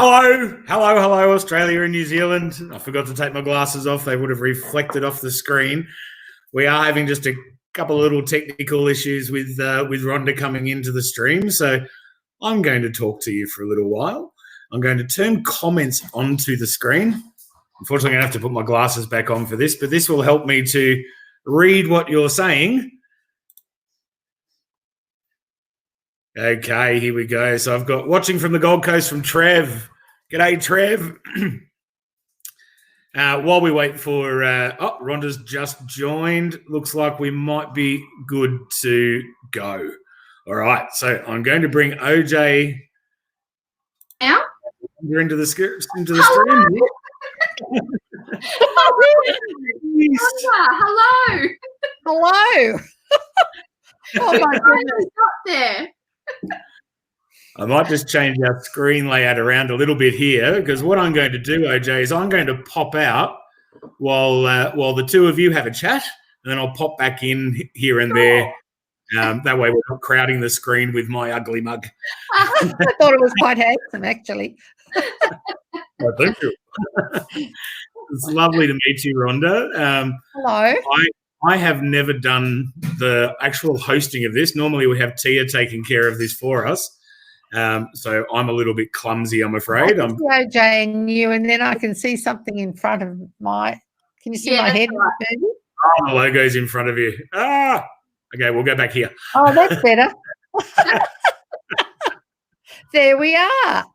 Hello, Australia and New Zealand. I forgot to take my glasses off. They would have reflected off the screen. We are having just a couple of little technical issues with Rhonda coming into the stream. So I'm going to talk to you for a little while. I'm going to turn comments onto the screen. Unfortunately, I'm going to have to put my glasses back on for this, but this will help me to read what you're saying. Okay, here we go. So I've got watching from the Gold Coast from Trev. G'day, Trev. While we wait for Rhonda's just joined. Looks like we might be good to go. All right, so I'm going to bring OJ into the stream. Hello. Hello. Oh my goodness, got there. I might just change our screen layout around a little bit here, because what I'm going to do, OJ, is I'm going to pop out while the two of you have a chat, and then I'll pop back in here and there. That way we're not crowding the screen with my ugly mug. I thought it was quite handsome, actually. Oh, thank you. It's lovely to meet you, Rhonda. Hello. I have never done the actual hosting of this. Normally we have Tia taking care of this for us. So I'm a little bit clumsy, I'm afraid. I can see OJ and you, and then I can see something in front of my. Can you see my head? Right. Oh, the logo's in front of you. Okay, we'll go back here. Oh, that's better. There we are.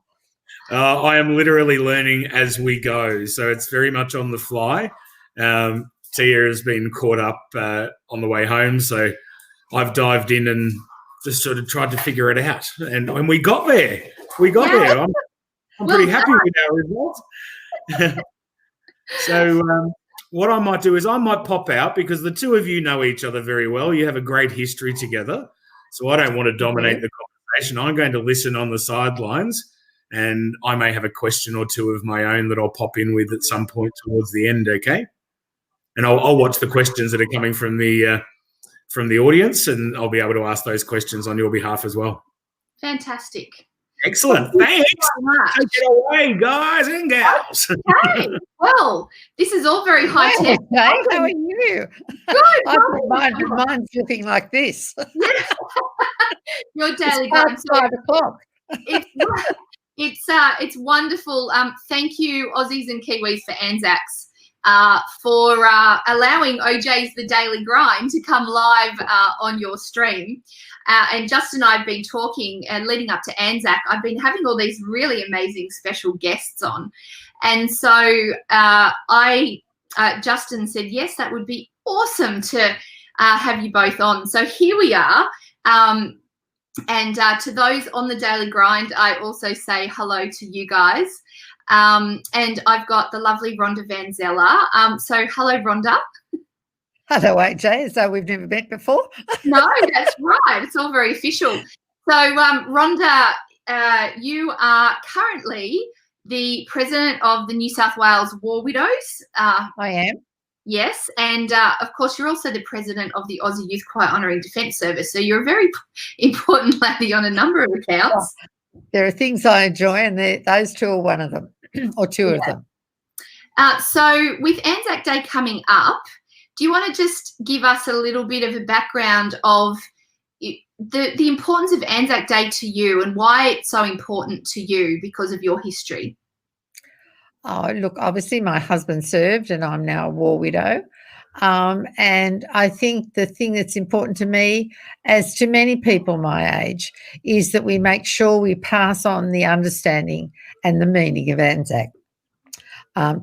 I am literally learning as we go, so it's very much on the fly. Tia has been caught up on the way home, so I've dived in and just sort of tried to figure it out. And when we got there, there. I'm pretty happy with our results. So what I might do is I might pop out, because the two of you know each other very well. You have a great history together. So I don't want to dominate the conversation. I'm going to listen on the sidelines, and I may have a question or two of my own that I'll pop in with at some point towards the end, okay? And I'll watch the questions that are coming from the audience, and I'll be able to ask those questions on your behalf as well. Fantastic. Excellent. Thanks. Take it away, guys and gals. Okay. Well, this is all very high tech. Hey, how are you? Good. Mine's looking like this. Your daily it's 5 o'clock. It's wonderful. Thank you, Aussies and Kiwis, for ANZACs. For allowing OJ's The Daily Grind to come live on your stream. And Justin and I have been talking, leading up to Anzac, I've been having all these really amazing special guests on. And so Justin said, yes, that would be awesome to have you both on. So here we are. And to those on The Daily Grind, I also say hello to you guys. And I've got the lovely Rhonda Van Zeller. So hello, Rhonda. Hello, AJ, as though we've never met before. No, that's right. It's all very official. So, Rhonda, you are currently the president of the New South Wales War Widows. I am. Yes, and of course, you're also the president of the Aussie Youth Quiet Honouring Defence Service. So you're a very important lady on a number of accounts. There are things I enjoy, and those two are one of them, or two of them. So with Anzac Day coming up, do you want to just give us a little bit of a background of the importance of Anzac Day to you and why it's so important to you because of your history? Oh, look, obviously my husband served and I'm now a war widow. And I think the thing that's important to me, as to many people my age, is that we make sure we pass on the understanding and the meaning of Anzac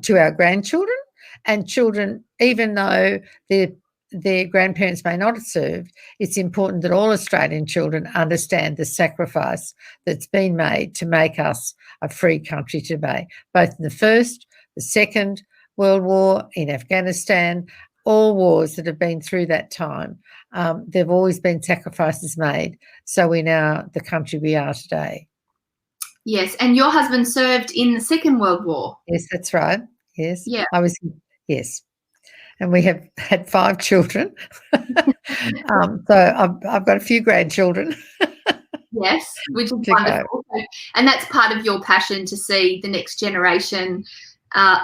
to our grandchildren and children, even though their grandparents may not have served. It's important that all Australian children understand the sacrifice that's been made to make us a free country today, both in the First, the Second World War, in Afghanistan, all wars that have been through that time. There have always been sacrifices made, so we're now the country we are today. Yes, and your husband served in the Second World War. Yes, that's right. Yes. Yeah. Yes. And we have had 5 children. So I've got a few grandchildren. Yeah. Yes, which is wonderful. And that's part of your passion, to see the next generation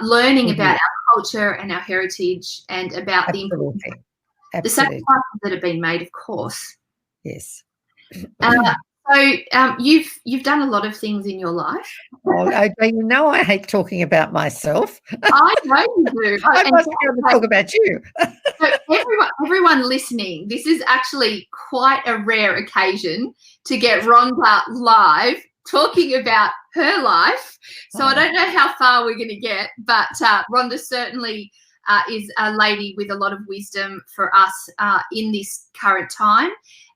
learning about our culture and our heritage, and about the sacrifices that have been made, of course. Yes. So you've done a lot of things in your life. I hate talking about myself. I know you do. I must be able to talk about you. So everyone listening, this is actually quite a rare occasion to get Rhonda live talking about her life. So I don't know how far we're going to get, but Rhonda certainly is a lady with a lot of wisdom for us in this current time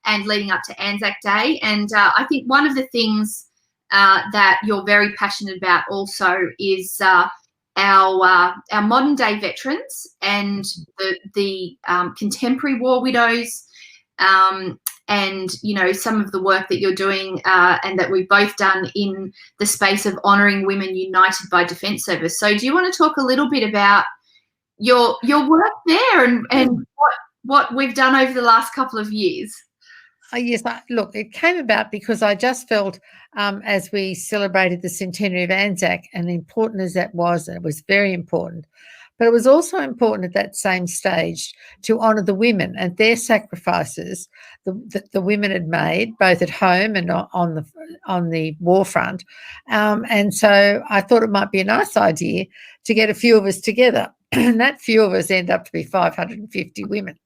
and leading up to Anzac Day. And I think one of the things that you're very passionate about also is our modern day veterans and the contemporary war widows, and some of the work that you're doing and that we've both done in the space of honouring women united by Defence Service. So do you want to talk a little bit about your work there and what we've done over the last couple of years? Yes, look, it came about because I just felt as we celebrated the centenary of Anzac, and important as that was, and it was very important, but it was also important at that same stage to honour the women and their sacrifices that the women had made, both at home and on the war front. And so I thought it might be a nice idea to get a few of us together. And that few of us end up to be 550 women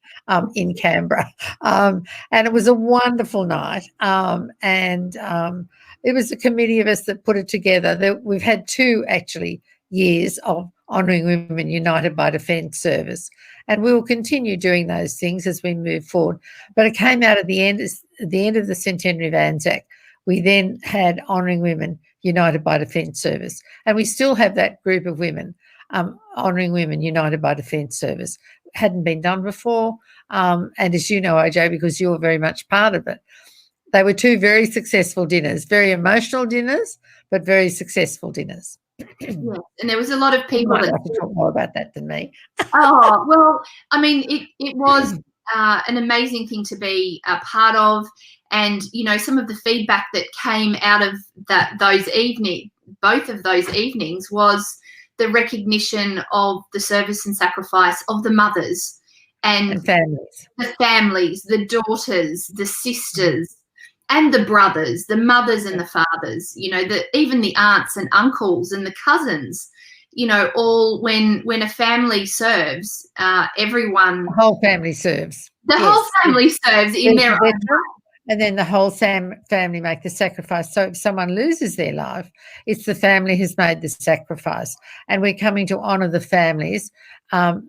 in Canberra. And it was a wonderful night. And it was a committee of us that put it together. We've had 2 actually years of honouring women united by Defence Service, and we will continue doing those things as we move forward. But it came out at the end of the centenary of Anzac. We then had honouring women united by Defence Service, and we still have that group of women honouring women united by Defence Service. Hadn't been done before, and as you know, OJ, because you're very much part of it, they were 2 very successful dinners, very emotional dinners, but very successful dinners. Yes, and there was a lot of people that have to talk more about that than me. Oh, well, I mean, it was an amazing thing to be a part of, and some of the feedback that came out of both of those evenings was the recognition of the service and sacrifice of the mothers and families, the daughters, the sisters, and the brothers, the mothers and the fathers, even the aunts and uncles and the cousins, all when a family serves, everyone. The whole family serves. The whole family serves in their own way. And then the whole family make the sacrifice. So if someone loses their life, it's the family who's made the sacrifice. And we're coming to honour the families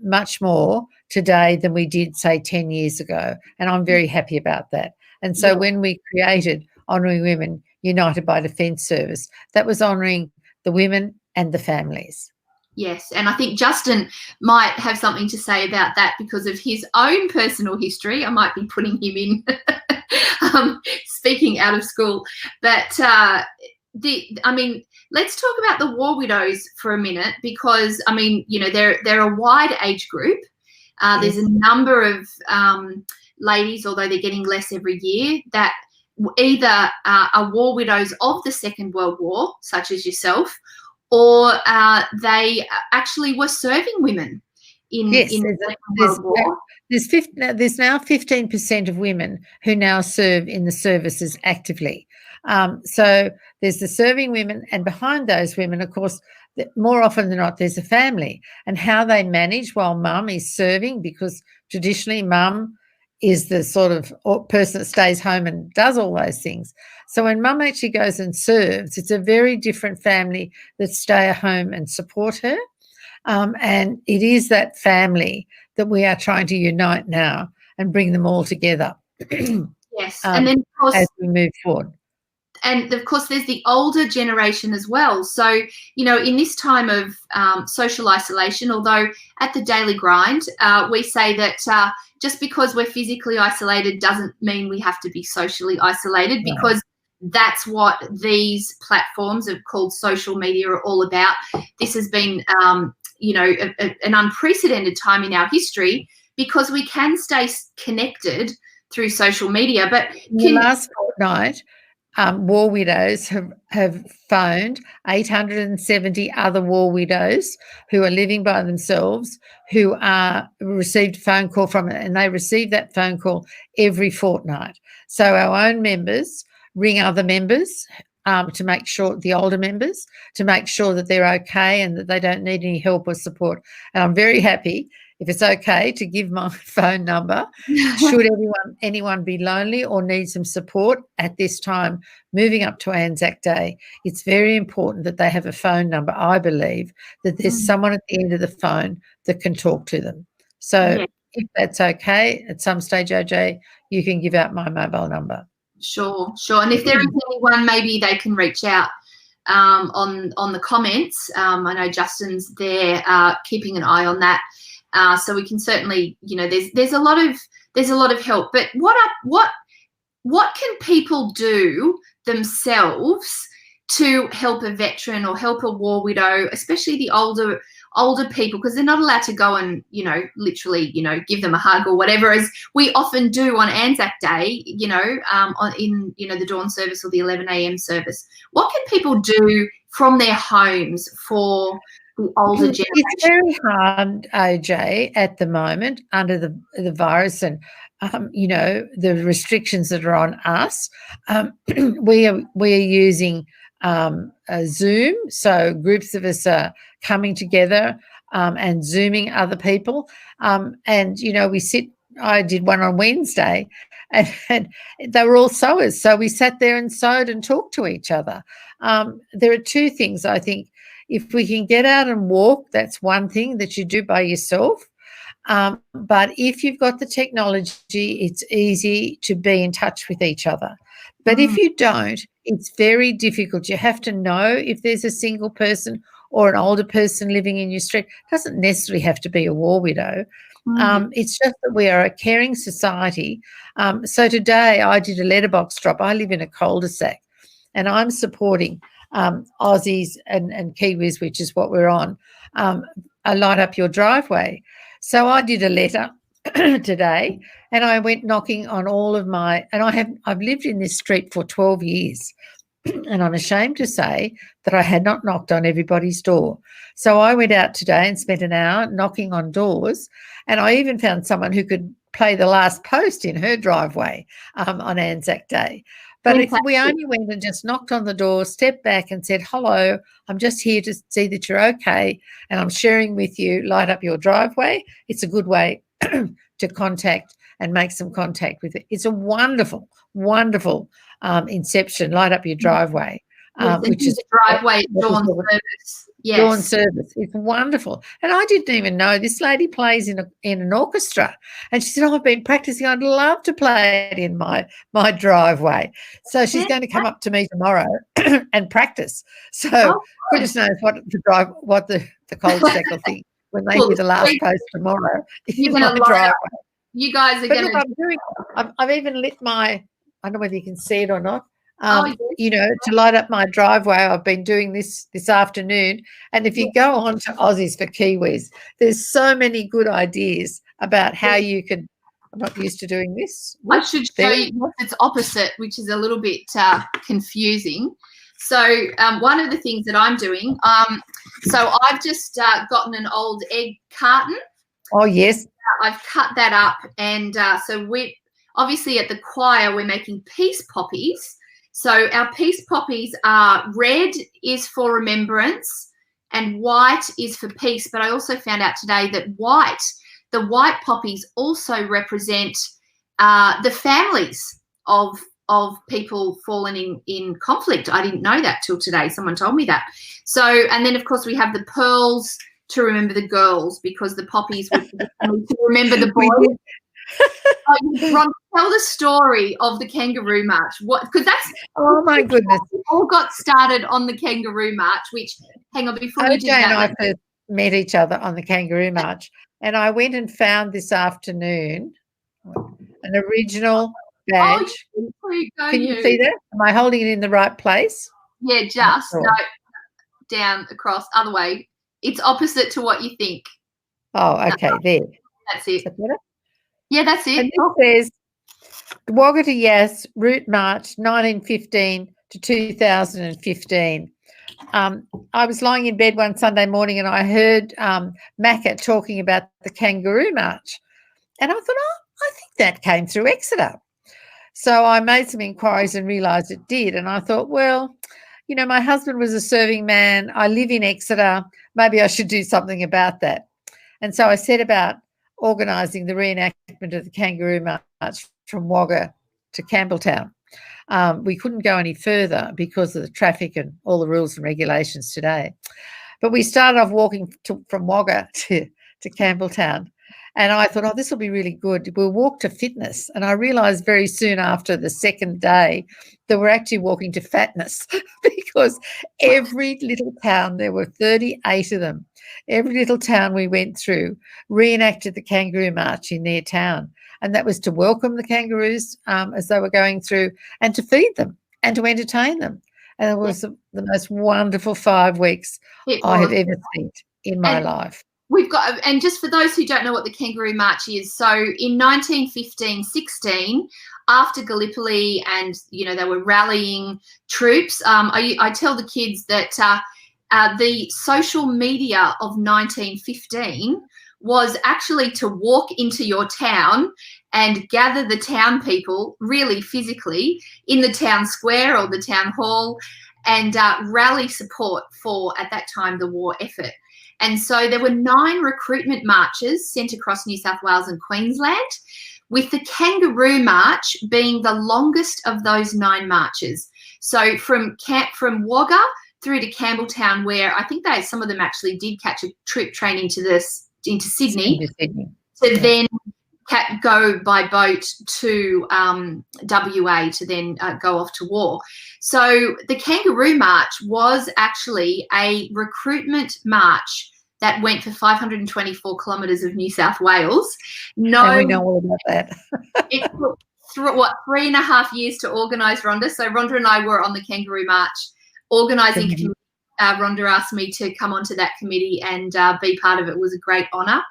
much more today than we did, say, 10 years ago. And I'm very happy about that. And so when we created Honouring Women United by Defence Service, that was honouring the women and the families. Yes, and I think Justin might have something to say about that because of his own personal history. I might be putting him in speaking out of school. But, let's talk about the war widows for a minute because, they're a wide age group. There's a number of ladies, although they're getting less every year, that either are war widows of the Second World War, such as yourself, or they actually were serving women in the Second World War. There's now 15% of women who now serve in the services actively. So there's the serving women, and behind those women, of course, more often than not, there's a family and how they manage while mum is serving, because traditionally mum is the sort of person that stays home and does all those things. So when mum actually goes and serves, it's a very different family that stay at home and support her. And it is that family that we are trying to unite now and bring them all together. Yes, and then of course, as we move forward. And of course, there's the older generation as well. So, in this time of social isolation, although at the Daily Grind, we say that just because we're physically isolated doesn't mean we have to be socially isolated, because that's what these platforms called social media are all about. This has been, an unprecedented time in our history because we can stay connected through social media. But last fortnight, war widows have phoned 870 other war widows who are living by themselves, who are received a phone call from it, and they receive that phone call every fortnight. So our own members ring other members to make sure, the older members, to make sure that they're okay and that they don't need any help or support. And I'm very happy, if it's okay, to give my phone number should anyone be lonely or need some support at this time moving up to Anzac Day. It's very important that they have a phone number, I believe, that there's someone at the end of the phone that can talk to them. So if that's okay, at some stage, OJ, you can give out my mobile number. Sure. And if there is anyone, maybe they can reach out on the comments. I know Justin's there keeping an eye on that. So we can certainly, there's a lot of help. But what can people do themselves to help a veteran or help a war widow, especially the older people, because they're not allowed to go and, literally, give them a hug or whatever, as we often do on Anzac Day, in the dawn service or the 11 a.m. service. What can people do from their homes for the older generation? It's very hard, OJ, at the moment under the virus and, the restrictions that are on us. We are using Zoom, so groups of us are coming together and Zooming other people. I did one on Wednesday and they were all sewers. So we sat there and sewed and talked to each other. There are two things, I think. If we can get out and walk, that's one thing that you do by yourself. But if you've got the technology, it's easy to be in touch with each other. But if you don't, it's very difficult. You have to know if there's a single person or an older person living in your street. It doesn't necessarily have to be a war widow. It's just that we are a caring society. So today I did a letterbox drop. I live in a cul-de-sac and I'm supporting Aussies and Kiwis, which is what we're on, light up your driveway. So I did a letter today and I went knocking on all of I've lived in this street for 12 years and I'm ashamed to say that I had not knocked on everybody's door. So I went out today and spent an hour knocking on doors, and I even found someone who could play the last post in her driveway on Anzac Day. But if we only went and just knocked on the door, stepped back and said, hello, I'm just here to see that you're okay and I'm sharing with you, light up your driveway. It's a good way to contact and make some contact with it. It's a wonderful, wonderful inception, light up your driveway. Which is a driveway dawn service. Yes. Dawn service. It's wonderful. And I didn't even know this lady plays in an orchestra. And she said, I've been practicing. I'd love to play it in my driveway. So she's going to come up to me tomorrow and practice. So goodness knows what the cul-de-sac will think when they hear the last post tomorrow. You're going to driveway. You guys are going to. I've even lit I don't know whether you can see it or not. To light up my driveway, I've been doing this afternoon. And if you go on to Aussies for Kiwis, there's so many good ideas about how you could. I'm not used to doing this. I should show you it's opposite, which is a little bit confusing. So one of the things that I'm doing, so I've just gotten an old egg carton. Oh, yes. I've cut that up. And so we obviously at the choir, we're making peace poppies. So our peace poppies are red is for remembrance and white is for peace. But I also found out today that the white poppies also represent the families of people fallen in conflict. I didn't know that till today. Someone told me that. So, and then of course we have the pearls to remember the girls, because the poppies were to remember the boys. Rhonda, tell the story of the Kangaroo March. Because that's my goodness, it all got started on the Kangaroo March. Which, hang on, before you do that, and I first met each other on the Kangaroo March, and I went and found this afternoon an original badge. Can you see that? Am I holding it in the right place? Yeah, just no, down across, other way. It's opposite to what you think. Oh, okay, there. That's it. Is that better? Yeah, that's it. And it says, Wagga to Yass, Route March, 1915 to 2015. I was lying in bed one Sunday morning and I heard Macca talking about the Kangaroo March. And I thought, I think that came through Exeter. So I made some inquiries and realised it did. And I thought, well, you know, my husband was a serving man. I live in Exeter. Maybe I should do something about that. And so I set about organising the reenactment of the Kangaroo March from Wagga to Campbelltown. We couldn't go any further because of the traffic and all the rules and regulations today. But we started off walking from Wagga to Campbelltown. And I thought, this will be really good. We'll walk to fitness. And I realised very soon after the second day that we're actually walking to fatness because every little town, there were 38 of them, every little town we went through reenacted the Kangaroo March in their town. And that was to welcome the kangaroos as they were going through and to feed them and to entertain them. And it was the most wonderful 5 weeks I have ever spent in my life. We've got, and just for those who don't know what the Kangaroo March is, so in 1915-16, after Gallipoli and, you know, they were rallying troops, I tell the kids that the social media of 1915 was actually to walk into your town and gather the town people really physically in the town square or the town hall and rally support for, at that time, the war effort. And so there were 9 recruitment marches sent across New South Wales and Queensland, with the Kangaroo March being the longest of those 9 marches. So from Wagga through to Campbelltown, where I think some of them actually did catch a troop train into Sydney, to then go by boat to WA to then go off to war. So the Kangaroo March was actually a recruitment march that went for 524 kilometres of New South Wales. And we know all about that. It took 3.5 years to organise, Rhonda. So Rhonda and I were on the Kangaroo March organising committee. Rhonda asked me to come onto that committee and be part of it. It was a great honour.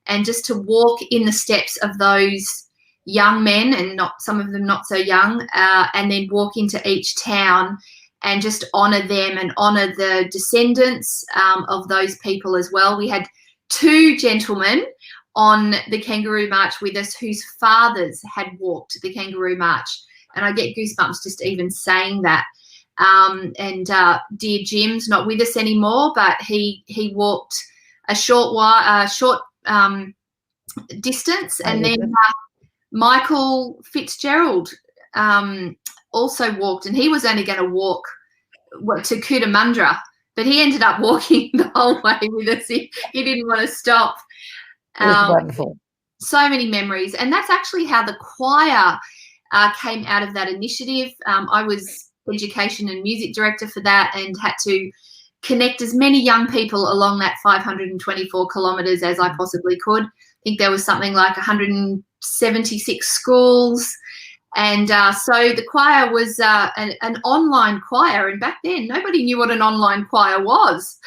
And just to walk in the steps of those young men, and some of them not so young, and then walk into each town and just honour them and honour the descendants of those people as well. We had 2 gentlemen on the Kangaroo March with us whose fathers had walked the Kangaroo March. And I get goosebumps just even saying that. Dear Jim's not with us anymore, but he walked a short distance, and then Michael Fitzgerald also walked, and he was only going to walk to Cootamundra, but he ended up walking the whole way with us. He didn't want to stop. It was wonderful. So many memories, and that's actually how the choir came out of that initiative. I was education and music director for that and had to connect as many young people along that 524 kilometres as I possibly could. I think there was something like 176 schools. And so the choir was an online choir. And back then, nobody knew what an online choir was.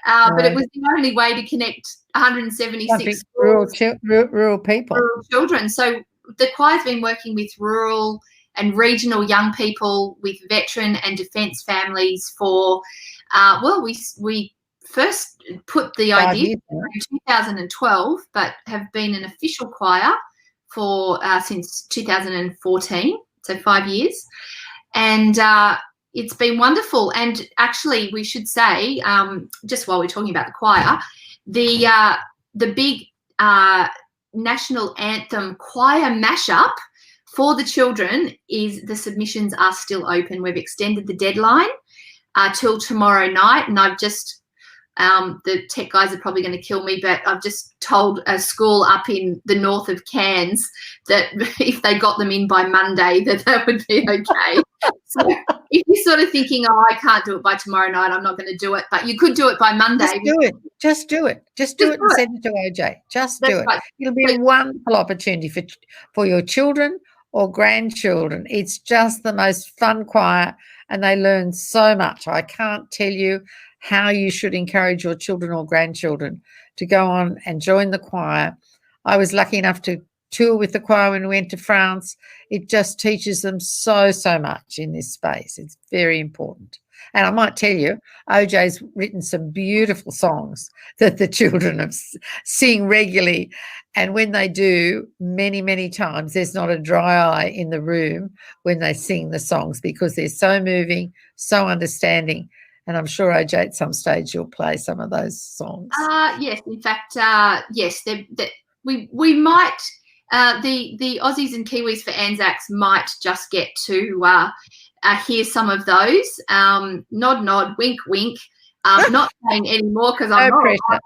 But it was the only way to connect 176 rural people. Rural children. So the choir's been working with rural and regional young people, with veteran and defence families for, we first put the idea in 2012, but have been an official choir for since 2014, so 5 years. And it's been wonderful. And actually, we should say, just while we're talking about the choir, the big national anthem choir mashup for the children is the submissions are still open. We've extended the deadline till tomorrow night, and I've just the tech guys are probably going to kill me, but I've just told a school up in the north of Cairns that if they got them in by Monday, that would be okay. So if you're sort of thinking, I can't do it by tomorrow night, I'm not going to do it, but you could do it by Monday. Just do it and send it to OJ. Just do it. Right. It'll be a wonderful opportunity for your children or grandchildren. It's just the most fun choir, and they learn so much. I can't tell you how you should encourage your children or grandchildren to go on and join the choir. I was lucky enough to tour with the choir when we went to France. It just teaches them so much in this space. It's very important. And I might tell you, OJ's written some beautiful songs that the children sing regularly. And when they do, many times, there's not a dry eye in the room when they sing the songs because they're so moving, so understanding. And I'm sure, OJ, at some stage you'll play some of those songs. Yes, in fact, yes, we might, the Aussies and Kiwis for ANZACs might just get to hear some of those. Nod, wink, wink. Not saying anymore because I'm not pressure.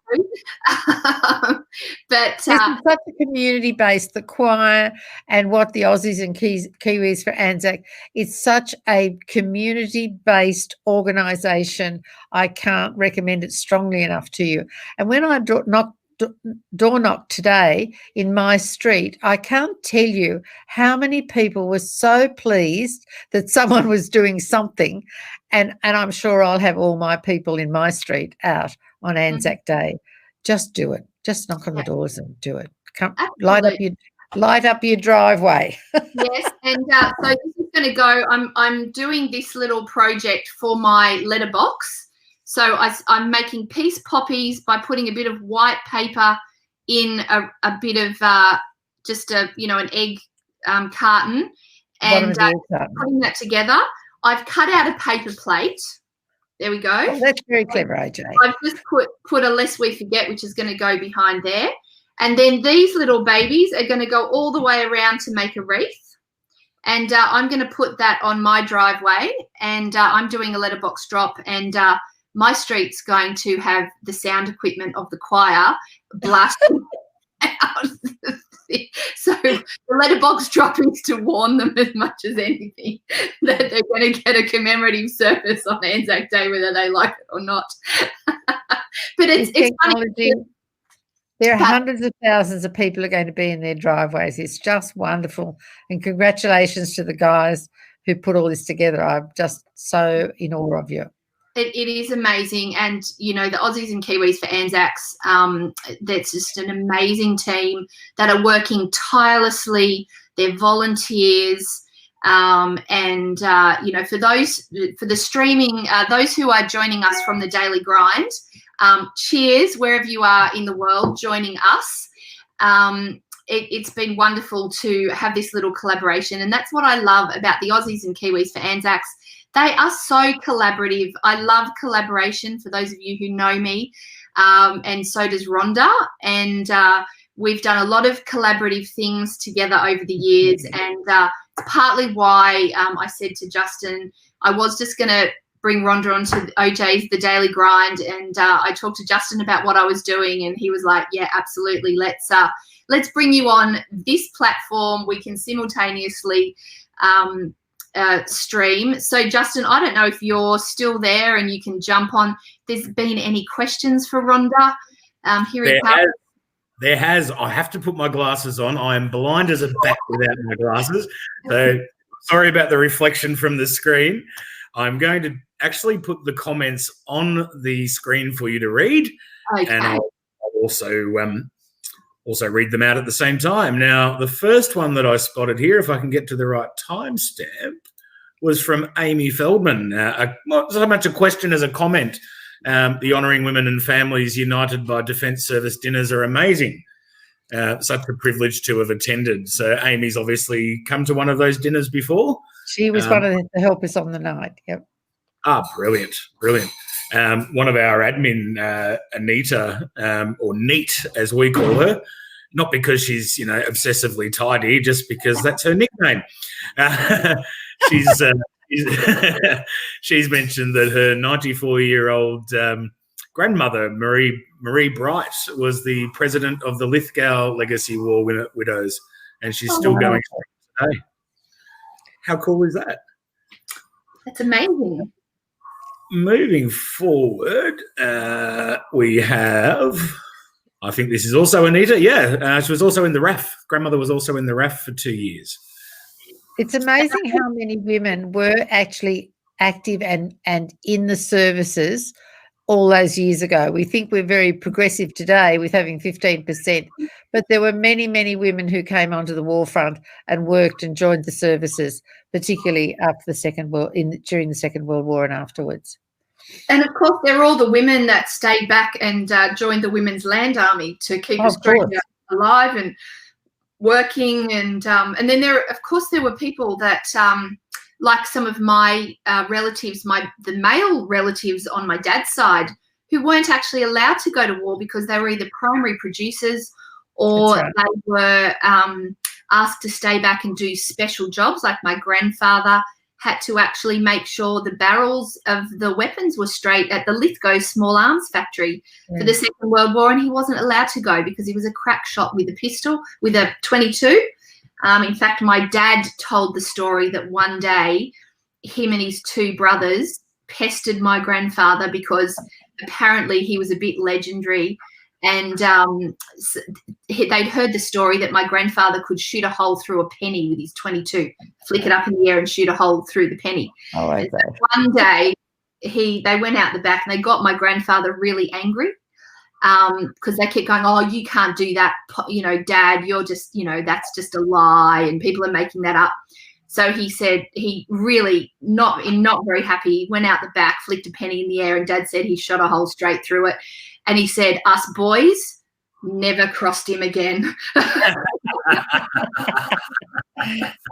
But this is such a community-based, the choir and what the Aussies and Kiwis for Anzac. It's such a community-based organisation. I can't recommend it strongly enough to you. And when I door knocked today in my street, I can't tell you how many people were so pleased that someone was doing something, and I'm sure I'll have all my people in my street out on Anzac Day. Just do it. Just knock on the doors and do it. Come, light up your driveway. Yes, and so this is going to go. I'm doing this little project for my letterbox. So I'm making peace poppies by putting a bit of white paper in a bit of just an egg carton and putting that together. I've cut out a paper plate. There we go. Oh, that's very clever, AJ. I've just put a Lest We Forget, which is going to go behind there. And then these little babies are going to go all the way around to make a wreath. And I'm going to put that on my driveway. And I'm doing a letterbox drop. And my street's going to have the sound equipment of the choir blasting out. So the letterbox droppings to warn them as much as anything that they're going to get a commemorative service on Anzac Day, whether they like it or not. But it's funny. There are hundreds of thousands of people are going to be in their driveways. It's just wonderful. And congratulations to the guys who put all this together. I'm just so in awe of you. It is amazing. And, the Aussies and Kiwis for ANZACs, that's just an amazing team that are working tirelessly. They're volunteers. For the streaming, those who are joining us from the Daily Grind, cheers wherever you are in the world joining us. It's been wonderful to have this little collaboration. And that's what I love about the Aussies and Kiwis for ANZACs. They are so collaborative. I love collaboration, for those of you who know me, and so does Rhonda. And we've done a lot of collaborative things together over the years, and partly why I said to Justin, I was just going to bring Rhonda onto OJ's The Daily Grind, and I talked to Justin about what I was doing, and he was like, yeah, absolutely, let's bring you on this platform. We can simultaneously stream. So Justin, I don't know if you're still there and you can jump on. There's been any questions for Rhonda? There has. I have to put my glasses on. I am blind as a bat without my glasses. So sorry about the reflection from the screen. I'm going to actually put the comments on the screen for you to read. Okay. And I'll also read them out at the same time. Now, the first one that I spotted here, if I can get to the right timestamp, was from Amy Feldman. Not so much a question as a comment. The Honouring Women and Families United by Defence Service dinners are amazing. Such a privilege to have attended. So Amy's obviously come to one of those dinners before. She was one of the helpers on the night. Yep. Brilliant. One of our admin, Anita, or Neat, as we call her, not because she's, obsessively tidy, just because that's her nickname. She's mentioned that her 94-year-old grandmother, Marie Bright, was the president of the Lithgow Legacy War Widows, and she's still going today. How cool is that? That's amazing. Moving forward, we have, I think this is also Anita. Yeah, she was also in the RAF. Grandmother was also in the RAF for 2 years. It's amazing how many women were actually active and in the services all those years ago. We think we're very progressive today with having 15%, but there were many, many women who came onto the war front and worked and joined the services, particularly after during the Second World War and afterwards. And of course, there were all the women that stayed back and joined the Women's Land Army to keep Australia alive and working. And then there were people that, like some of my relatives, the male relatives on my dad's side, who weren't actually allowed to go to war because they were either primary producers or they were asked to stay back and do special jobs. Like my grandfather had to actually make sure the barrels of the weapons were straight at the Lithgow small arms factory for the Second World War, and he wasn't allowed to go because he was a crack shot with a pistol, with a 22. In fact, my dad told the story that one day him and his two brothers pestered my grandfather because apparently he was a bit legendary, and they'd heard the story that my grandfather could shoot a hole through a penny with his 22, flick it up in the air and shoot a hole through the penny. Oh, okay. So one day they went out the back and they got my grandfather really angry because they kept going, "Oh, you can't do that, Dad, you're just, that's just a lie and people are making that up." So he said he really, not very happy, went out the back, flicked a penny in the air, and Dad said he shot a hole straight through it. And he said, "Us boys never crossed him again."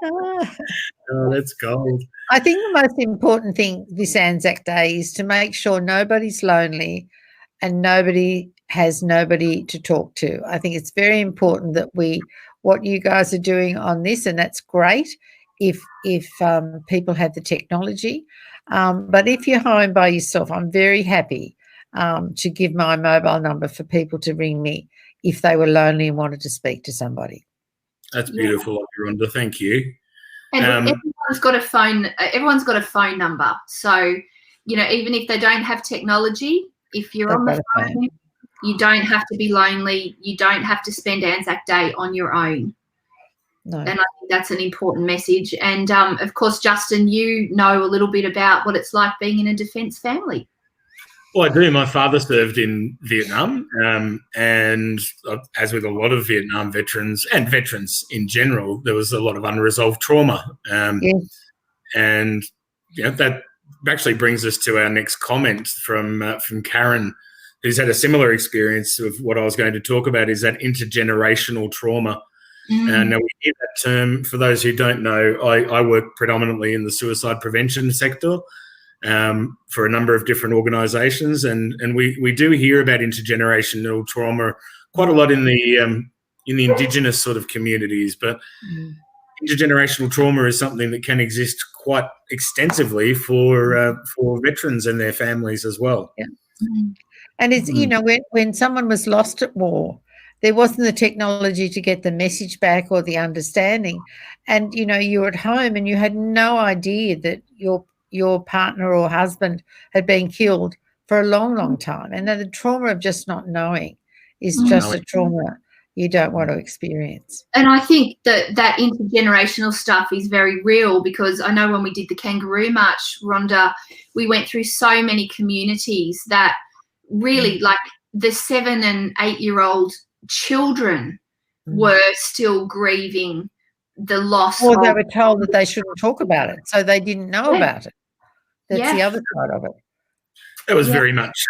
Oh, that's gold. I think the most important thing this Anzac Day is to make sure nobody's lonely and nobody has nobody to talk to. I think it's very important that what you guys are doing on this, and that's great if people have the technology. But if you're home by yourself, I'm very happy to give my mobile number for people to ring me if they were lonely and wanted to speak to somebody. That's beautiful, Rhonda. Thank you. And everyone's got a phone. Everyone's got a phone number. So, even if they don't have technology, if you're on the phone, you don't have to be lonely. You don't have to spend Anzac Day on your own. No. And I think that's an important message. And, of course, Justin, you know a little bit about what it's like being in a defence family. Well, I do. My father served in Vietnam, and as with a lot of Vietnam veterans and veterans in general, there was a lot of unresolved trauma. And that actually brings us to our next comment from Karen, who's had a similar experience of what I was going to talk about, is that intergenerational trauma. And now we hear that term. For those who don't know, I work predominantly in the suicide prevention sector. For a number of different organisations, and we do hear about intergenerational trauma quite a lot in the Indigenous sort of communities. But intergenerational trauma is something that can exist quite extensively for veterans and their families as well. Yeah. And it's when someone was lost at war, there wasn't the technology to get the message back or the understanding, and you were at home and you had no idea that your partner or husband had been killed for a long, long time. And then the trauma of just not knowing is just a trauma you don't want to experience. And I think that intergenerational stuff is very real, because I know when we did the Kangaroo March, Rhonda, we went through so many communities that really, like, the 7 and 8-year-old children were still grieving the loss. Or they were told that they shouldn't talk about it, so they didn't know about it. That's the other side of it. It was very much,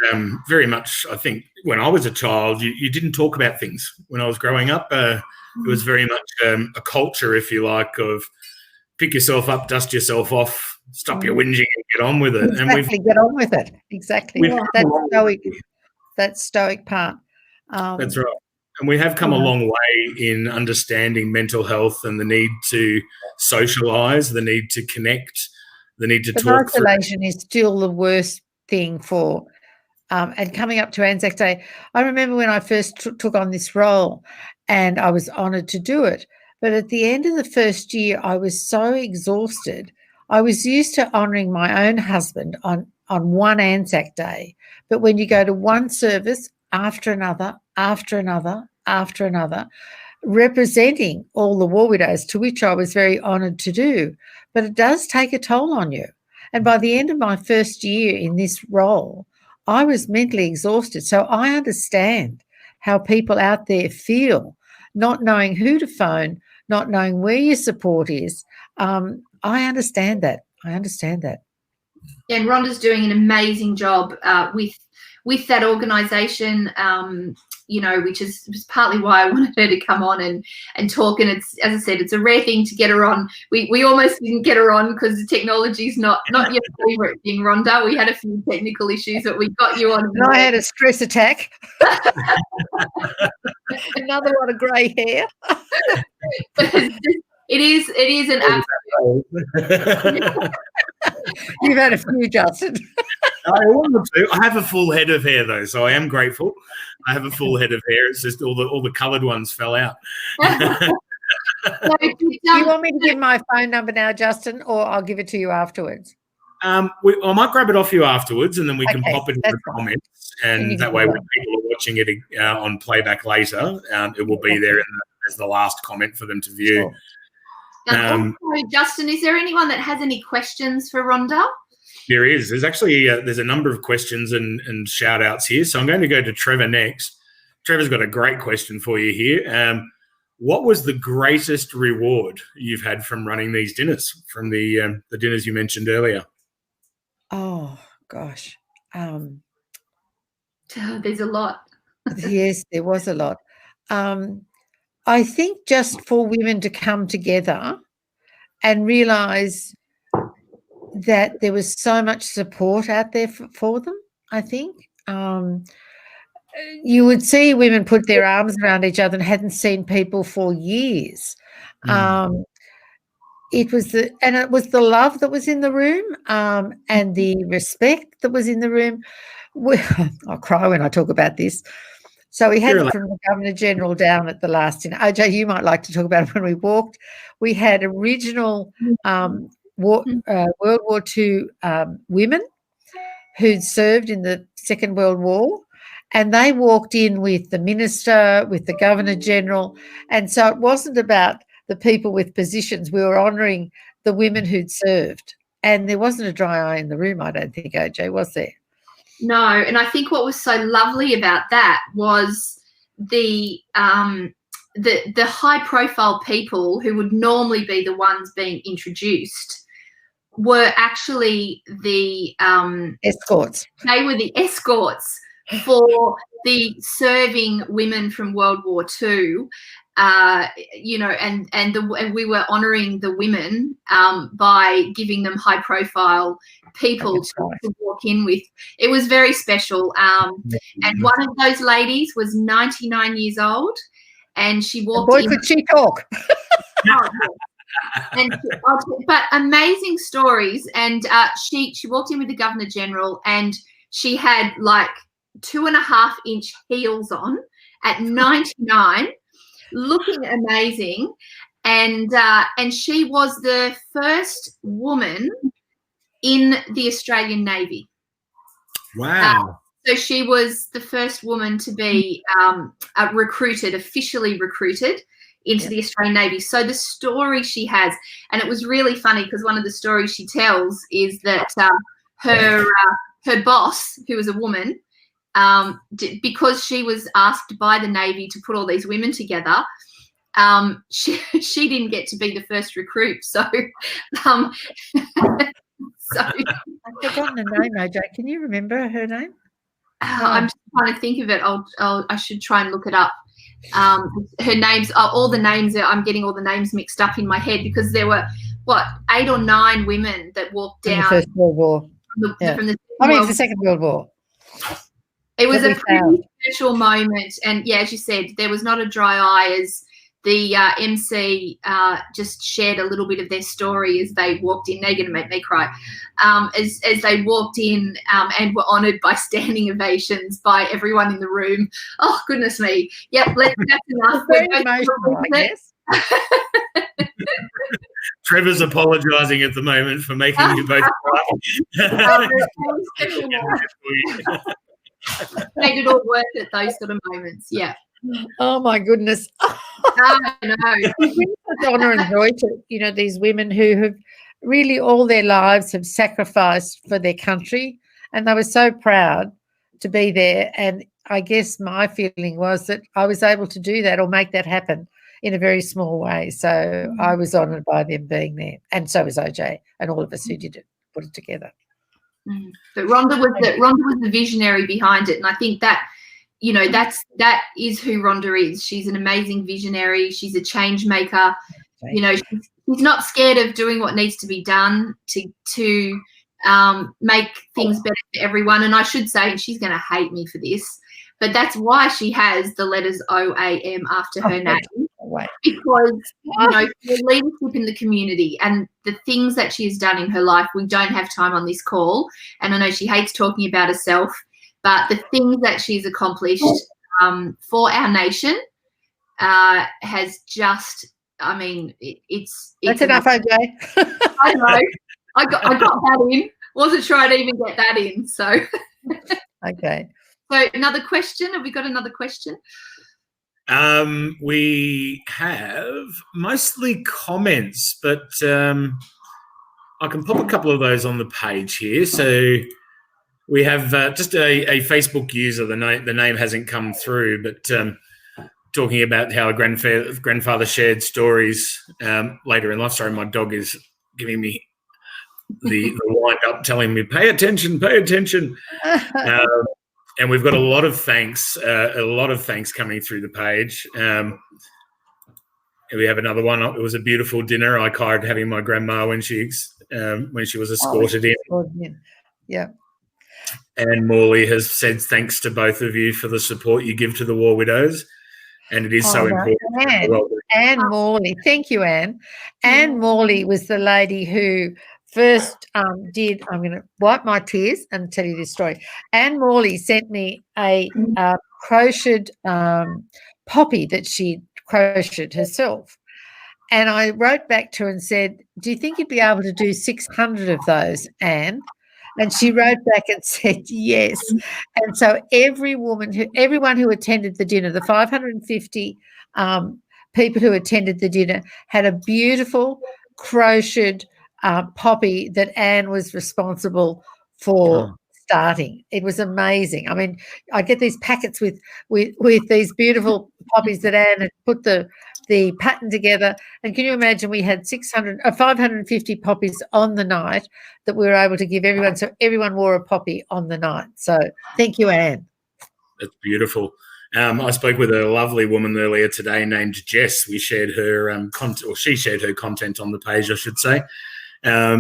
I think, when I was a child, you didn't talk about things. When I was growing up, it was very much a culture, if you like, of pick yourself up, dust yourself off, stop your whinging and get on with it. Exactly, get on with it. Exactly. That stoic part. That's right. And we have come a long way in understanding mental health and the need to socialise, the need to connect, the need to talk. Isolation is still the worst thing for, and coming up to Anzac Day, I remember when I first took on this role, and I was honoured to do it. But at the end of the first year, I was so exhausted. I was used to honouring my own husband on one Anzac Day, but when you go to one service after another, representing all the war widows, to which I was very honoured to do, but it does take a toll on you. And by the end of my first year in this role, I was mentally exhausted. So I understand how people out there feel, not knowing who to phone, not knowing where your support is. I understand that. And Rhonda's doing an amazing job with that organisation, which is partly why I wanted her to come on and talk. And it's, as I said, it's a rare thing to get her on. We almost didn't get her on because the technology's not your favourite thing, Rhonda. We had a few technical issues, but we got you on. And I had a stress attack. Another one of grey hair. It is an absolute. You've had a few, Justin. I have a full head of hair though, so I am grateful. I have a full head of hair. It's just all the coloured ones fell out. Do you want me to give my phone number now, Justin, or I'll give it to you afterwards? I might grab it off you afterwards, and then we can pop it in the comments, and that way when people are watching it on playback later, it will be there as the last comment for them to view. Sure. Also, Justin, is there anyone that has any questions for Rhonda? There is. There's actually there's a number of questions and shout outs here. So I'm going to go to Trevor next. Trevor's got a great question for you here. What was the greatest reward you've had from running these dinners, from the dinners you mentioned earlier? Oh, gosh. There's a lot. Yes, there was a lot. I think just for women to come together and realise that there was so much support out there for them, I think. You would see women put their arms around each other and hadn't seen people for years. It was the love that was in the room, and the respect that was in the room. I'll cry when I talk about this. So we had from the Governor-General down at the last dinner. OJ, you might like to talk about it when we walked. We had original World War II women who'd served in the Second World War, and they walked in with the minister, with the Governor-General, and so it wasn't about the people with positions. We were honouring the women who'd served, and there wasn't a dry eye in the room, I don't think, OJ, was there? No, and I think what was so lovely about that was the high-profile people who would normally be the ones being introduced were actually the escorts. They were the escorts for the serving women from World War II. And we were honouring the women by giving them high-profile people to walk in with. It was very special. And one of those ladies was 99 years old, and she walked in. Boy, could she talk. But amazing stories. And she walked in with the Governor-General, and she had like 2.5-inch heels on at 99. Looking amazing, and she was the first woman in the Australian Navy. Wow! So she was the first woman to be officially recruited into the Australian Navy. So the story she has, and it was really funny because one of the stories she tells is that her boss, who was a woman, because she was asked by the Navy to put all these women together, she didn't get to be the first recruit. So, I've forgotten her name, OJ. Can you remember her name? I'm just trying to think of it. I should try and look it up. Her names are all the names. I'm getting all the names mixed up in my head because there were 8 or 9 women that walked down. The First World War. The Second World War. It was a pretty special moment, and as you said, there was not a dry eye as the MC just shared a little bit of their story as they walked in. They're going to make me cry. As they walked in and were honoured by standing ovations by everyone in the room. Oh, goodness me. Yep, that's enough. Very emotional, I guess. Trevor's apologising at the moment for making you both cry. Made it all worth it, those sort of moments. Yeah. Oh my goodness. I know. It's honour and joy to these women who have really all their lives have sacrificed for their country, and they were so proud to be there. And I guess my feeling was that I was able to do that or make that happen in a very small way. So I was honoured by them being there, and so was OJ and all of us who did it, put it together. But Rhonda was the visionary behind it, and I think that, you know, that is who Rhonda is. She's an amazing visionary. She's a change maker. You know, she's not scared of doing what needs to be done to make things better for everyone. And I should say, she's going to hate me for this, but that's why she has the letters OAM after her name, because, you know, her leadership in the community and the things that she has done in her life. We don't have time on this call, and I know she hates talking about herself, but the things that she's accomplished for our nation has just, I mean, it's that's enough, OJ. I know. I got that in. Wasn't sure I'd even get that in. So okay. So another question. Have we got another question? We have mostly comments, but I can pop a couple of those on the page here. So we have just a Facebook user. The name hasn't come through, but talking about how a grandfather shared stories later in life. Sorry, my dog is giving me the wind up, telling me, pay attention. And we've got a lot of thanks coming through the page. We have another one. It was a beautiful dinner. I cried having my grandma when she was escorted in. Yeah. And Morley has said thanks to both of you for the support you give to the War Widows. And it is so important. Anne Morley. Thank you, Anne. Anne Morley was the lady who first I'm going to wipe my tears and tell you this story. Anne Morley sent me a crocheted poppy that she crocheted herself. And I wrote back to her and said, do you think you'd be able to do 600 of those, Anne? And she wrote back and said yes. And so everyone who attended the dinner, the 550 people who attended the dinner, had a beautiful crocheted poppy that Anne was responsible for starting. It was amazing. I mean, I get these packets with these beautiful poppies that Anne had put the pattern together. And can you imagine, we had 550 poppies on the night that we were able to give everyone. So everyone wore a poppy on the night. So thank you, Anne. That's beautiful. I spoke with a lovely woman earlier today named Jess. We shared her content, or she shared her content on the page, I should say.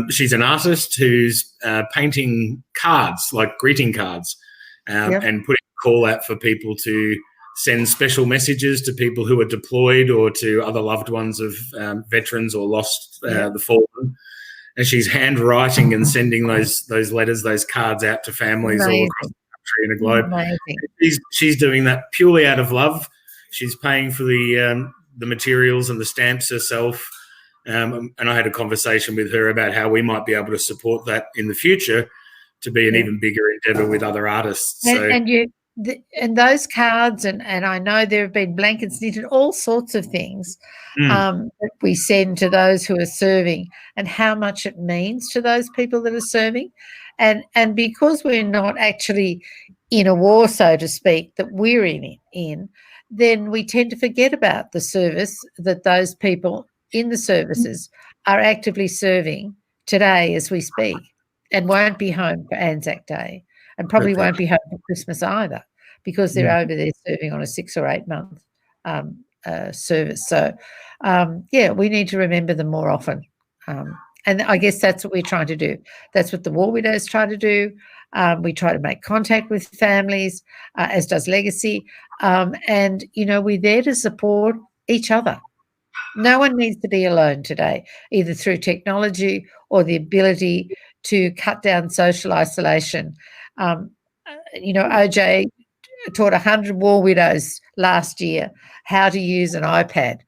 She's an artist who's painting cards, like greeting cards, and putting a call out for people to send special messages to people who are deployed or to other loved ones of veterans or lost the fallen. And she's handwriting and sending those letters, those cards out to families all across the country and the globe. She's doing that purely out of love. She's paying for the materials and the stamps herself. And I had a conversation with her about how we might be able to support that in the future to be an even bigger endeavour with other artists. And those cards, and I know there have been blankets knitted, all sorts of things that we send to those who are serving, and how much it means to those people that are serving. And because we're not actually in a war, so to speak, that we're in, then we tend to forget about the service that those people in the services are actively serving today as we speak, and won't be home for Anzac Day, and probably won't be home for Christmas either, because they're over there serving on a 6 or 8 month service. So, we need to remember them more often. And I guess that's what we're trying to do. That's what the War Widows try to do. We try to make contact with families, as does Legacy. And, we're there to support each other. No one needs to be alone today, either through technology or the ability to cut down social isolation. OJ taught 100 war widows last year how to use an iPad.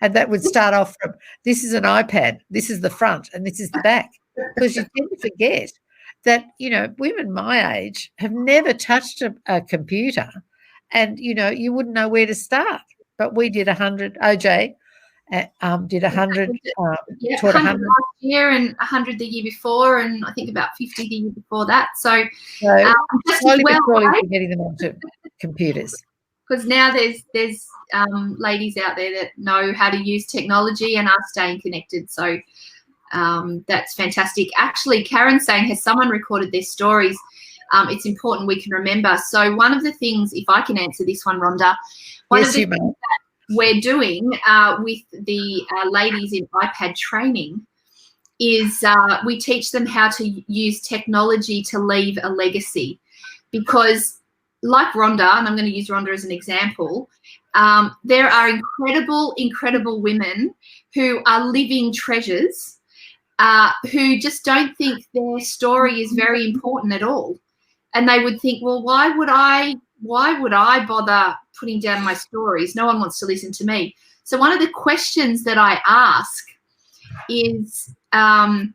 And that would start off from, this is an iPad, this is the front, and this is the back. Because you tend to forget that, women my age have never touched a computer, and, you wouldn't know where to start. But we did 100, OJ, did 100, yeah, taught 100 100. last year and 100 the year before, and I think about 50 the year before that. So So just as slowly but well, surely right? we're getting them onto computers. Because now there's ladies out there that know how to use technology and are staying connected. So that's fantastic. Actually, Karen's saying, has someone recorded their stories? It's important we can remember. So one of the things, if I can answer this one, Rhonda, one Yes, of the you may. things that we're doing with the ladies in iPad training is we teach them how to use technology to leave a legacy. Because like Rhonda, and I'm going to use Rhonda as an example, there are incredible, incredible women who are living treasures who just don't think their story is very important at all. And they would think, well, why would I bother putting down my stories? No one wants to listen to me. So one of the questions that I ask is, I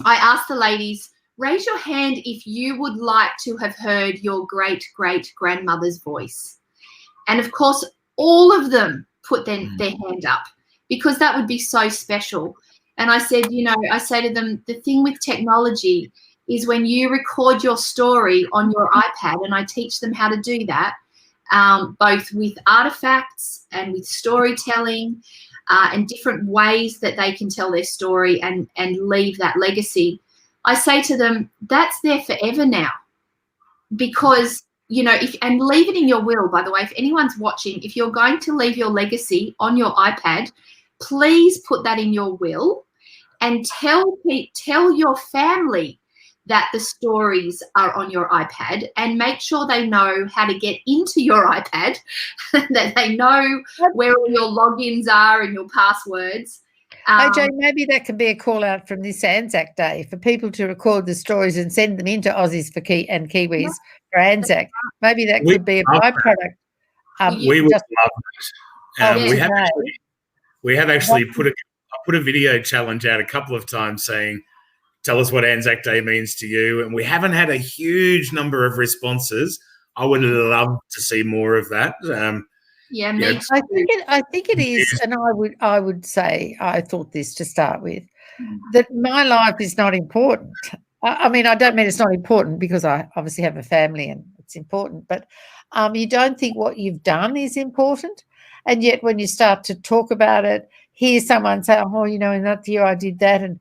ask the ladies, raise your hand if you would like to have heard your great-great-grandmother's voice. And, of course, all of them put their hand up because that would be so special. And I said, I say to them, the thing with technology is when you record your story on your iPad, and I teach them how to do that, both with artifacts and with storytelling and different ways that they can tell their story and leave that legacy. I say to them, that's there forever now, because, and leave it in your will, by the way. If anyone's watching, if you're going to leave your legacy on your iPad, please put that in your will and tell your family that the stories are on your iPad, and make sure they know how to get into your iPad, that they know where all your logins are and your passwords. OJ, maybe that can be a call out from this Anzac Day for people to record the stories and send them into Aussies for and Kiwis for Anzac. Maybe that could be a byproduct. We would love that. We have actually put a video challenge out a couple of times saying, tell us what Anzac Day means to you. And we haven't had a huge number of responses. I would love to see more of that. Yeah, me too. I think it is, and I would say, I thought this to start with, that my life is not important. I mean, I don't mean it's not important, because I obviously have a family and it's important, but you don't think what you've done is important. And yet when you start to talk about it, hear someone say, oh, in that year I did that. And,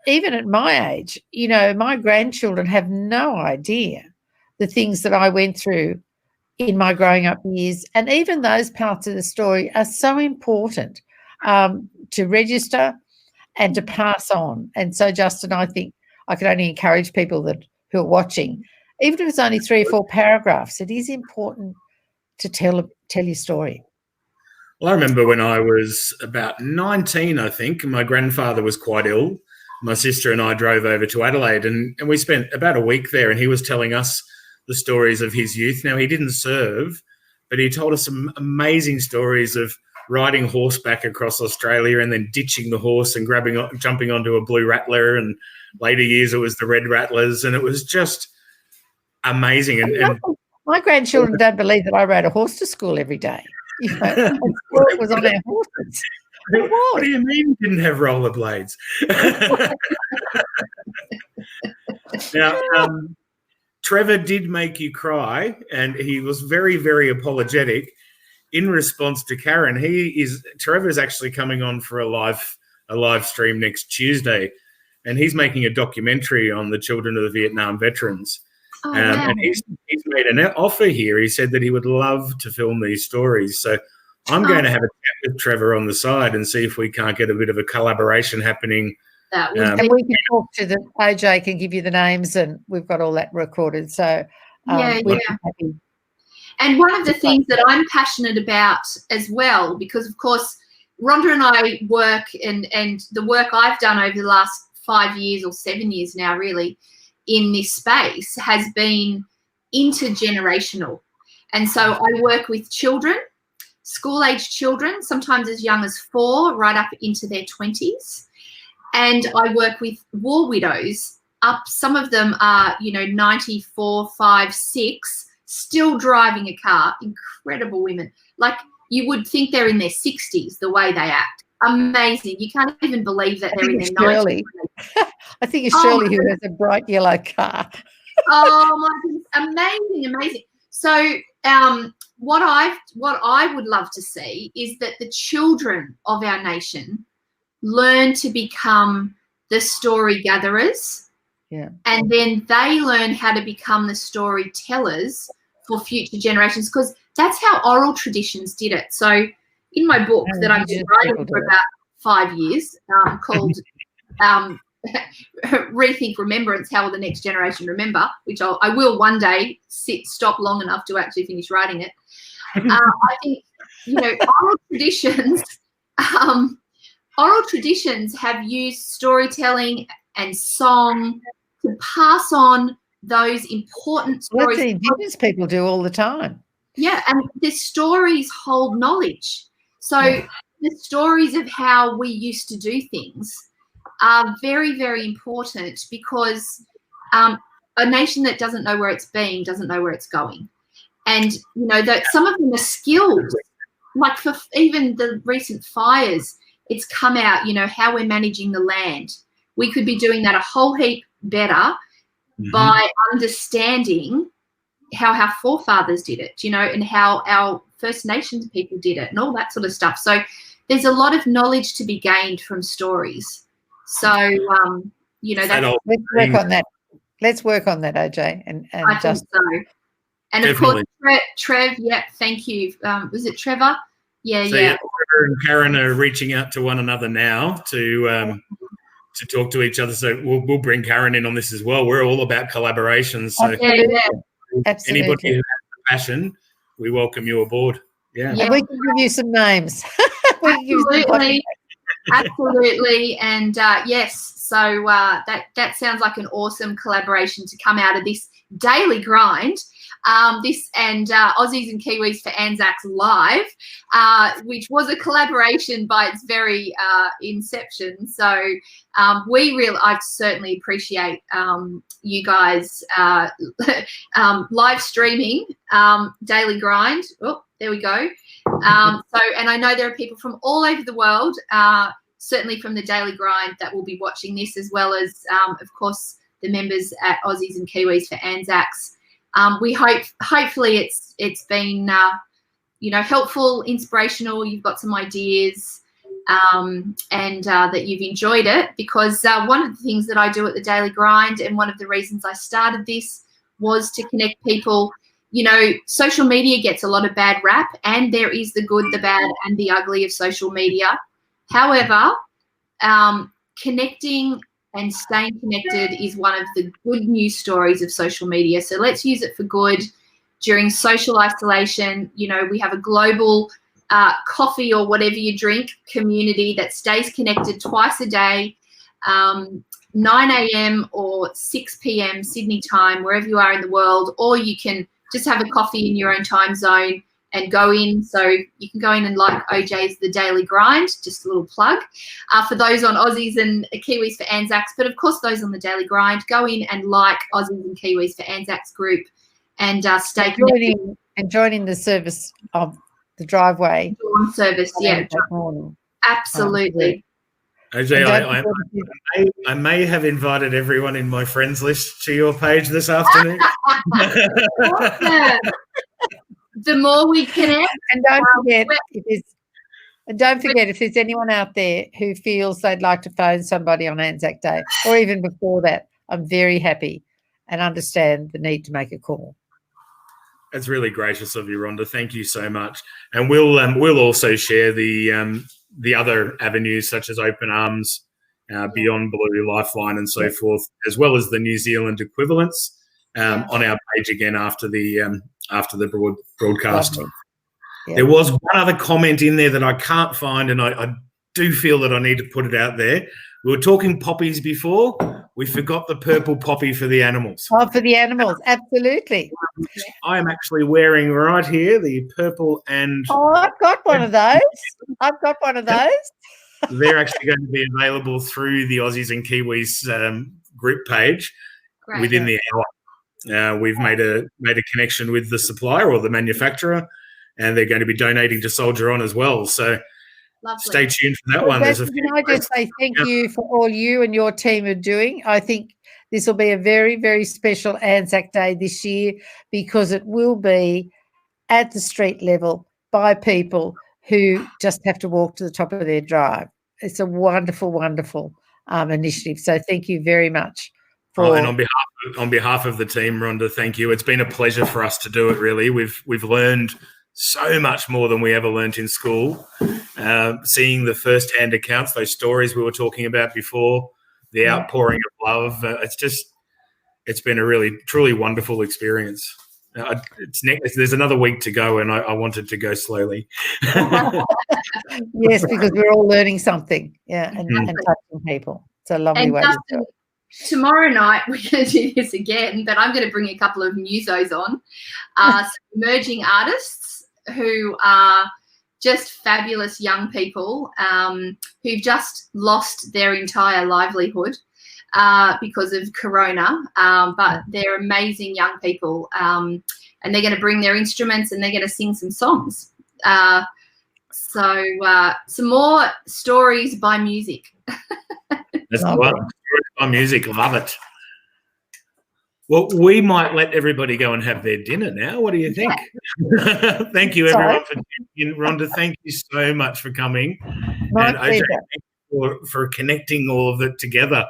even at my age, my grandchildren have no idea the things that I went through in my growing up years. And even those parts of the story are so important to register and to pass on. And so, Justin, I think I could only encourage people who are watching, even if it's only 3 or 4 paragraphs, it is important to tell your story. Well, I remember when I was about 19, I think, my grandfather was quite ill. My sister and I drove over to Adelaide, and we spent about a week there, and he was telling us the stories of his youth. Now, he didn't serve, but he told us some amazing stories of riding horseback across Australia and then ditching the horse and jumping onto a blue rattler, and later years it was the red rattlers, and it was just amazing. And my grandchildren don't believe that I rode a horse to school every day. It was on our horses. What do you mean you didn't have rollerblades? Now, Trevor did make you cry, and he was very, very apologetic in response to Karen. Trevor's actually coming on for a live stream next Tuesday, and he's making a documentary on the children of the Vietnam veterans. Wow. And he's made an offer here. He said that he would love to film these stories. So I'm going to have a chat with Trevor on the side and see if we can't get a bit of a collaboration happening. And we can talk to the AJ, can give you the names, and we've got all that recorded. So And one of the things that I'm passionate about as well, because of course Rhonda and I work, and the work I've done over the last 5 years or 7 years now, really, in this space has been intergenerational. And so I work with children, school-age children, sometimes as young as 4, right up into their 20s. And I work with war widows up. Some of them are, 94, 5, 6, still driving a car. Incredible women. Like, you would think they're in their 60s, the way they act. Amazing. You can't even believe that they're in their 90s. I think it's Shirley who has a bright yellow car. Oh my goodness, amazing. So what I would love to see is that the children of our nation learn to become the story gatherers. Yeah. And then they learn how to become the storytellers for future generations, because that's how oral traditions did it. So in my book that I've been writing for about 5 years, called Rethink Remembrance, How Will the Next Generation Remember, which I will one day stop long enough to actually finish writing it. I think, oral traditions have used storytelling and song to pass on those important stories. That's what Indigenous people do all the time. Yeah, and the stories hold knowledge. So the stories of how we used to do things are very, very important, because a nation that doesn't know where it's been doesn't know where it's going. And, that some of them are skills, like for even the recent fires, it's come out, how we're managing the land. We could be doing that a whole heap better by understanding how our forefathers did it, and how our First Nations people did it and all that sort of stuff. So there's a lot of knowledge to be gained from stories. So, that's, let's work on that. Let's work on that, OJ. And I think so. And Definitely. Of course, Trev, thank you. Was it Trevor? Yeah. Trevor and Karen are reaching out to one another now to talk to each other. So we'll bring Karen in on this as well. We're all about collaboration. So Absolutely. Anybody who has the passion, we welcome you aboard. Yeah. And we can give you some names. Absolutely. And yes, so that sounds like an awesome collaboration to come out of this daily grind. This and Aussies and Kiwis for ANZACs Live, which was a collaboration by its very inception. So I certainly appreciate you guys live streaming Daily Grind. Oh, there we go. And I know there are people from all over the world, certainly from the Daily Grind, that will be watching this, as well as, of course, the members at Aussies and Kiwis for ANZACs. We hopefully it's been helpful, inspirational. You've got some ideas, and that you've enjoyed it, because one of the things that I do at the Daily Grind, and one of the reasons I started this, was to connect people. Social media gets a lot of bad rap, and there is the good, the bad, and the ugly of social media. However, connecting and staying connected is one of the good news stories of social media. So let's use it for good. During social isolation, we have a global coffee or whatever you drink community that stays connected twice a day, 9 a.m. or 6 p.m. Sydney time, wherever you are in the world, or you can just have a coffee in your own time zone and go in. So you can go in and like OJ's The Daily Grind, just a little plug. For those on Aussies and Kiwis for ANZACs, but of course those on The Daily Grind, go in and like Aussies and Kiwis for ANZACs group, and stay connected. Joining the service of the driveway. Service, yeah. Absolutely. OJ, I may have invited everyone in my friends list to your page this afternoon. The more we connect. And don't forget, if there's anyone out there who feels they'd like to phone somebody on Anzac Day, or even before that, I'm very happy and understand the need to make a call. That's really gracious of you, Rhonda. Thank you so much. And we'll also share the other avenues, such as Open Arms, Beyond Blue, Lifeline, and so forth, as well as the New Zealand equivalents on our page again after the broadcast. Yeah. There was one other comment in there that I can't find, and I do feel that I need to put it out there. We were talking poppies before. We forgot the purple poppy for the animals. Oh, for the animals, absolutely. I am actually wearing right here the purple and... Oh, I've got one of those. They're actually going to be available through the Aussies and Kiwis group page within the hour. We've made a connection with the supplier or the manufacturer, and they're going to be donating to Soldier On as well. So Lovely. stay tuned for that one. Can I just say thank you for all you and your team are doing? I think this will be a very, very special Anzac Day this year, because it will be at the street level by people who just have to walk to the top of their drive. It's a wonderful, wonderful initiative. So thank you very much. And on behalf of the team, Rhonda, thank you. It's been a pleasure for us to do it. Really, we've learned so much more than we ever learnt in school. Seeing the first-hand accounts, those stories we were talking about before, the outpouring of love. It's been a really, truly wonderful experience. There's another week to go, and I wanted to go slowly. Yes, because we're all learning something, and touching people. It's a lovely way to do it. Tomorrow night we're going to do this again, but I'm going to bring a couple of musos on, some emerging artists who are just fabulous young people who've just lost their entire livelihood because of Corona, but they're amazing young people, and they're going to bring their instruments and they're going to sing some songs. So some more stories by music. That's the one. By music, love it. Well, we might let everybody go and have their dinner now. What do you think? Yeah. Thank you, everyone, for tuning in. Rhonda, thank you so much for coming. And OJ, thank you for connecting all of it together.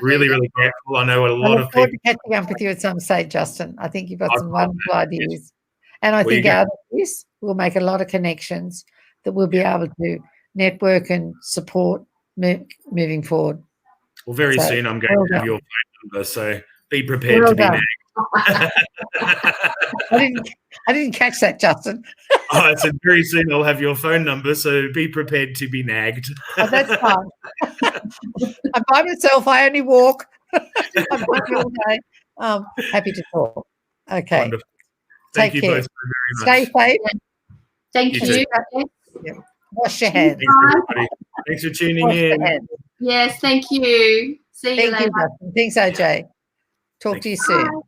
Really, really grateful. I know a lot of people. Catching up with you at some stage, Justin. I think you've got some wonderful ideas. And I think out of this, we'll make a lot of connections that we'll be able to network and support moving forward. Well, very soon I'm going to have your phone number, so be prepared to be nagged. I didn't catch that, Justin. I said very soon I'll have your phone number, so be prepared to be nagged. Oh, that's fine. I'm by myself. I only walk. I'm walking all day. Happy to talk. Okay. Wonderful. Thank you both very much. Stay safe. Thank you. Yeah. Wash your hands. Thanks, everybody. Thanks for tuning in. Yes, thank you. See you later. Thanks, OJ. Talk to you soon. Bye.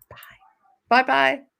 Bye. Bye-bye.